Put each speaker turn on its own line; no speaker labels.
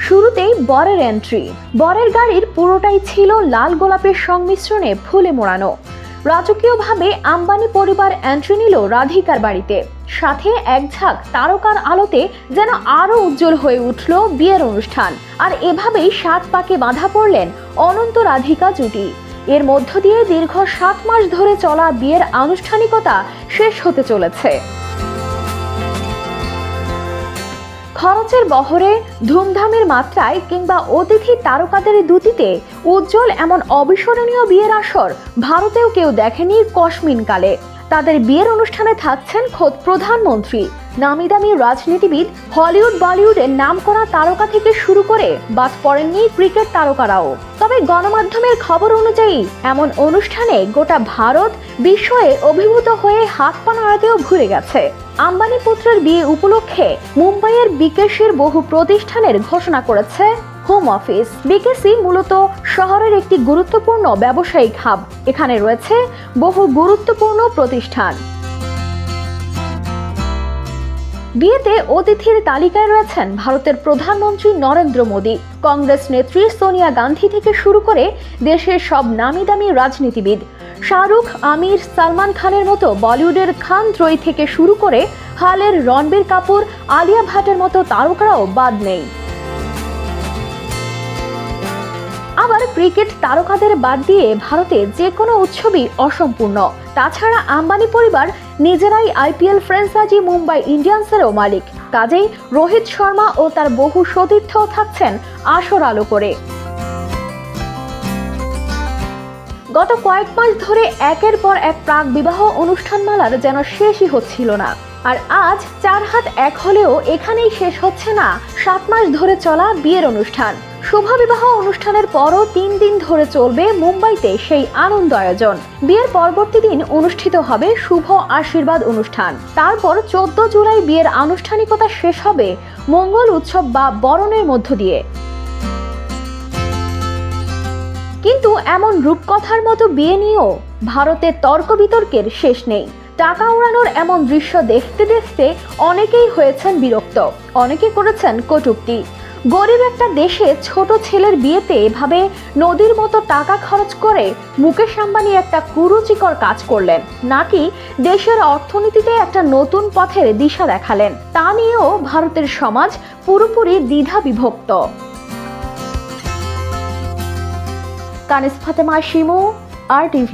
শুরুতেই বরের এন্ট্রি। বরের গাড়ির পুরোটাই ছিল লাল গোলাপের সংমিশ্রণে ফুলে মোড়ানো। রাজকীয়ভাবে আম্বানি পরিবার এন্ট্রি নিল রাধিকার বাড়িতে। সাথে এক ঝাঁক তারকার আলোতে যেন আরো উজ্জ্বল হয়ে উঠল বিয়ের অনুষ্ঠান। আর এভাবেই 7 পাকে বাঁধা পড়লেন অনন্ত রাধিকা জুটি। এর মধ্য দিয়ে দীর্ঘ 7 মাস ধরে চলা বিয়ের আনুষ্ঠানিকতা শেষ হতে চলেছে। খরচের বহরে, ধুমধামের মাত্রায় কিংবা অতিথি তারকাদের দ্যুতিতে উজ্জ্বল এমন অবিস্মরণীয় বিয়ের আসর ভারতেও কেউ দেখেনি কসমিনকালে। তাদের বিয়ের অনুষ্ঠানে থাকছেন খোদ প্রধানমন্ত্রী, নামি দামি রাজনীতিবিদ, হলিউড বলিউডের নামকরা তারকা থেকে শুরু করে বাদ পড়েননি ক্রিকেট তারকারাও। তবে গণমাধ্যমের খবর অনুযায়ী এমন অনুষ্ঠানে গোটা ভারত বিস্ময়ে অভিভূত হয়ে হাত পা নাড়াতেও ভুলে গেছে। আম্বানি পুত্রের বিয়ে উপলক্ষে মুম্বাইয়ের বিকেসির বহু প্রতিষ্ঠানের ঘোষণা করেছে হোম অফিস। বিকেসি মূলত শহরের একটি গুরুত্বপূর্ণ ব্যবসায়িক হাব। এখানে রয়েছে বহু গুরুত্বপূর্ণ প্রতিষ্ঠান। বিয়েতে অতিথির তালিকায় রয়েছেন ভারতের প্রধানমন্ত্রী নরেন্দ্র মোদী, কংগ্রেস নেত্রী সোনিয়া গান্ধী থেকে শুরু করে দেশের সব নামি দামি রাজনীতিবিদ। শাহরুখ, আমির, সালমান খানের মতো বলিউডের খান ত্রয়ী থেকে শুরু করে হালের রণবীর কাপুর, আলিয়া ভাটের মতো তারকারাও বাদ নেই। আবার ক্রিকেট তারকাদের বাদ দিয়ে ভারতে যে কোনো উৎসবই অসম্পূর্ণ। তাছাড়া আম্বানি পরিবার নিজেরাই আইপিএল ফ্র্যাঞ্চাইজি মুম্বাই ইন্ডিয়ান্সেরও মালিক। কাজেই রোহিত শর্মা ও তার বহু সতীর্থও থাকছেন আসর আলো করে। গত কয়েক মাস ধরে একের পর এক প্রাক বিবাহ অনুষ্ঠানমালার যেন শেষই হচ্ছিল না। আর আজ 4 হাত এক হলেও এখানেই শেষ হচ্ছে না 7 মাস ধরে চলা বিয়ের অনুষ্ঠান। শুভ বিবাহ অনুষ্ঠানের পরও 3 দিন ধরে চলবে মুম্বাইতে সেই আনন্দ আয়োজন। বিয়ের পরবর্তী দিন অনুষ্ঠিত হবে শুভ আশীর্বাদ অনুষ্ঠান। তারপর 14 জুলাই বিয়ের আনুষ্ঠানিকতা শেষ হবে মঙ্গল উৎসব বা বরণের মধ্য দিয়ে। কিন্তু এমন রূপকথার মতো বিয়ে নিয়েও ভারতে তর্ক বিতর্কের শেষ নেই। টাকা উড়ানোর এমন দৃশ্য দেখতে দেখতে অনেকেই হয়েছেন বিরক্ত, অনেকে করেছেন কটূক্তি। গরিব একটা দেশে ছোট ছেলের বিয়েতে এভাবে নদীর মতো টাকা খরচ করে মুকেশ আম্বানি একটা কুরুচিকর কাজ করলেন, নাকি দেশের অর্থনীতিতে একটা নতুন পথের দিশা দেখালেন, তা নিয়েও ভারতের সমাজ পুরোপুরি দ্বিধা বিভক্ত। কানিজ ফাতেমা শিমু, RTV।